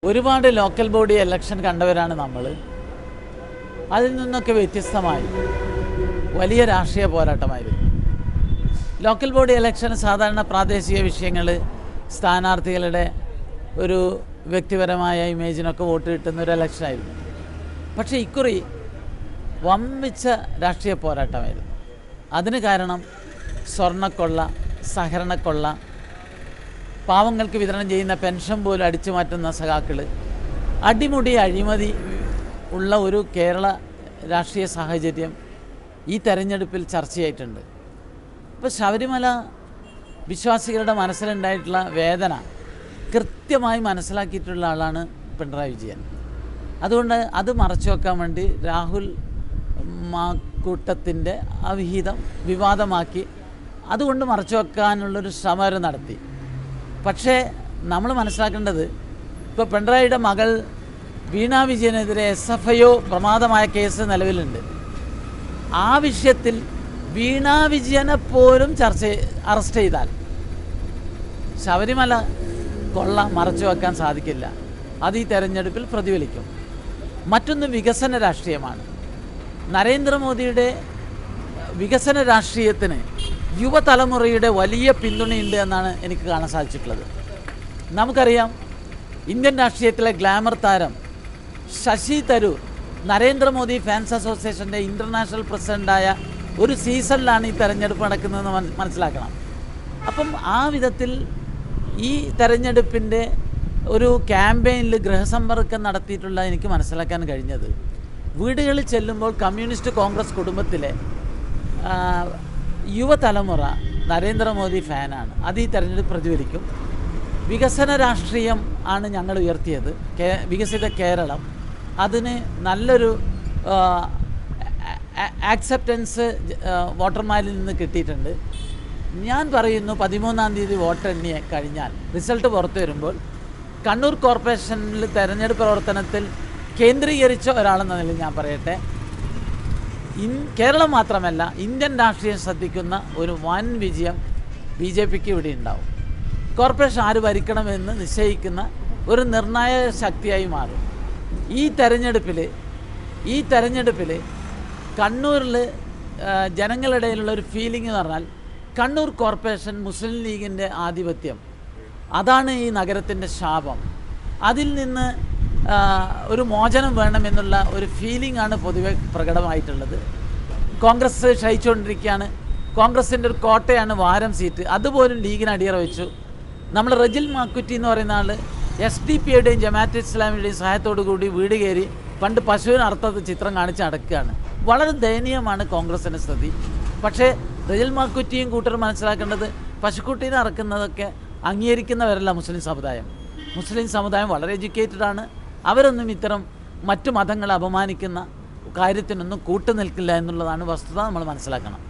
ഒരുപാട് local body election കണ്ടവരാണ് നമ്മൾ. അതിൽ നിന്നൊക്കെ വ്യത്യസ്തമായി വലിയ രാഷ്ട്രീയ പോരാട്ടമായിരുന്നു. ലോക്കൽ ബോഡി ഇലക്ഷൻ സാധാരണ പ്രാദേശിക വിഷയങ്ങൾ, സ്ഥാനാർത്ഥികളുടെ ഒരു വ്യക്തിപരമായ ഇമേജിനൊക്കെ വോട്ട് കിട്ടുന്ന ഒരു ഇലക്ഷനായിരുന്നു. പക്ഷേ ഇക്കുറി വമ്പിച്ച രാഷ്ട്രീയ പോരാട്ടമായിരുന്നു. അതിന് കാരണം സ്വർണ്ണക്കൊള്ള, സഹകരണക്കൊള്ള, പാവങ്ങൾക്ക് വിതരണം ചെയ്യുന്ന പെൻഷൻ പോലും അടിച്ചു മാറ്റുന്ന സഖാക്കൾ, അടിമുടി അഴിമതി ഉള്ള ഒരു കേരള രാഷ്ട്രീയ സാഹചര്യം ഈ തെരഞ്ഞെടുപ്പിൽ ചർച്ചയായിട്ടുണ്ട്. ഇപ്പോൾ ശബരിമല വിശ്വാസികളുടെ മനസ്സിലുണ്ടായിട്ടുള്ള വേദന കൃത്യമായി മനസ്സിലാക്കിയിട്ടുള്ള ആളാണ് പിണറായി വിജയൻ. അതുകൊണ്ട് അത് മറച്ചു വെക്കാൻ വേണ്ടി രാഹുൽ മാക്കൂട്ടത്തിൻ്റെ അവിഹിതം വിവാദമാക്കി അതുകൊണ്ട് മറച്ചു വെക്കാനുള്ളൊരു ശ്രമം നടത്തി. പക്ഷേ നമ്മൾ മനസ്സിലാക്കേണ്ടത്, ഇപ്പോൾ പിണറായിയുടെ മകൾ വീണ വിജയനെതിരെ SFIO പ്രമാദമായ കേസ് നിലവിലുണ്ട്. ആ വിഷയത്തിൽ വീണ വിജയനെ പോലും അറസ്റ്റ് ചെയ്താൽ ശബരിമല കൊള്ള മറച്ചു വെക്കാൻ സാധിക്കില്ല. അത് ഈ തെരഞ്ഞെടുപ്പിൽ പ്രതിഫലിക്കും. മറ്റൊന്ന് വികസന രാഷ്ട്രീയമാണ്. നരേന്ദ്രമോദിയുടെ വികസന രാഷ്ട്രീയത്തിന് യുവതലമുറയുടെ വലിയ പിന്തുണയുണ്ട് എന്നാണ് എനിക്ക് കാണാൻ സാധിച്ചിട്ടുള്ളത്. നമുക്കറിയാം, ഇന്ത്യൻ രാഷ്ട്രീയത്തിലെ ഗ്ലാമർ താരം ശശി തരൂർ നരേന്ദ്രമോദി ഫാൻസ് അസോസിയേഷൻ്റെ ഇൻ്റർനാഷണൽ പ്രസിഡൻ്റായ ഒരു സീസണിലാണ് ഈ തെരഞ്ഞെടുപ്പ് നടക്കുന്നതെന്ന് മനസ്സിലാക്കണം. അപ്പം ആ വിധത്തിൽ ഈ തെരഞ്ഞെടുപ്പിൻ്റെ ഒരു ക്യാമ്പയിനിൽ ഗൃഹസമ്പർക്കം നടത്തിയിട്ടുള്ള എനിക്ക് മനസ്സിലാക്കാൻ കഴിഞ്ഞത്, വീടുകളിൽ ചെല്ലുമ്പോൾ കമ്മ്യൂണിസ്റ്റ് കോൺഗ്രസ് കുടുംബത്തിലെ യുവതലമുറ നരേന്ദ്രമോദി ഫാനാണ്. അത് ഈ തെരഞ്ഞെടുപ്പ് പ്രതിഫലിക്കും. വികസന രാഷ്ട്രീയം ആണ് ഞങ്ങൾ ഉയർത്തിയത്, വികസിത കേരളം. അതിന് നല്ലൊരു ആക്സെപ്റ്റൻസ് വോട്ടർമാരിൽ നിന്ന് കിട്ടിയിട്ടുണ്ട്. ഞാൻ പറയുന്നു, 13-ാം തീയതി വോട്ടെണ്ണി കഴിഞ്ഞാൽ റിസൾട്ട് പുറത്തു വരുമ്പോൾ കണ്ണൂർ കോർപ്പറേഷനിൽ തെരഞ്ഞെടുപ്പ് പ്രവർത്തനത്തിൽ കേന്ദ്രീകരിച്ച ഒരാളെന്ന നിലയിൽ ഞാൻ പറയട്ടെ, കേരളം മാത്രമല്ല ഇന്ത്യൻ രാഷ്ട്രീയം ശ്രദ്ധിക്കുന്ന ഒരു വൻ വിജയം BJPക്ക് ഇവിടെ ഉണ്ടാവും. കോർപ്പറേഷൻ ആര് ഭരിക്കണമെന്ന് നിശ്ചയിക്കുന്ന ഒരു നിർണായക ശക്തിയായി മാറും. ഈ തെരഞ്ഞെടുപ്പിൽ കണ്ണൂരിൽ ജനങ്ങളുടെ ഇടയിലുള്ള ഒരു ഫീലിംഗ് എന്ന് പറഞ്ഞാൽ, കണ്ണൂർ കോർപ്പറേഷൻ മുസ്ലിം ലീഗിൻ്റെ ആധിപത്യം, അതാണ് ഈ നഗരത്തിൻ്റെ ശാപം. അതിൽ നിന്ന് ഒരു മോചനം വേണമെന്നുള്ള ഒരു ഫീലിംഗ് ആണ് പൊതുവെ പ്രകടമായിട്ടുള്ളത്. കോൺഗ്രസ് ക്ഷയിച്ചുകൊണ്ടിരിക്കുകയാണ്. കോൺഗ്രസിൻ്റെ ഒരു കോട്ടയാണ് വാരം സീറ്റ്. അതുപോലും ലീഗിന് അടിയറ വെച്ചു. നമ്മൾ റജിൽ മാക്കുറ്റി എന്ന് പറയുന്ന ആൾ SDP-യുടെയും ജമാഅത്തെ ഇസ്ലാമിയുടെയും സഹായത്തോടു കൂടി വീട് കയറി പണ്ട് പശുവിന് അർത്ഥത്തിൽ ചിത്രം കാണിച്ച് നടക്കുകയാണ്. വളരെ ദയനീയമാണ് കോൺഗ്രസിൻ്റെ സ്ഥിതി. പക്ഷേ റജിൽ മാക്കുറ്റിയും കൂട്ടർ മനസ്സിലാക്കേണ്ടത്, പശുക്കുട്ടീനെ അറക്കുന്നതൊക്കെ അംഗീകരിക്കുന്നവരല്ല മുസ്ലിം സമുദായം. മുസ്ലിം സമുദായം വളരെ എഡ്യൂക്കേറ്റഡാണ്. അവരൊന്നും ഇത്തരം മറ്റു മതങ്ങളെ അപമാനിക്കുന്ന കാര്യത്തിനൊന്നും കൂട്ടുനിൽക്കില്ല എന്നുള്ളതാണ് വസ്തുത. നമ്മൾ മനസ്സിലാക്കണം.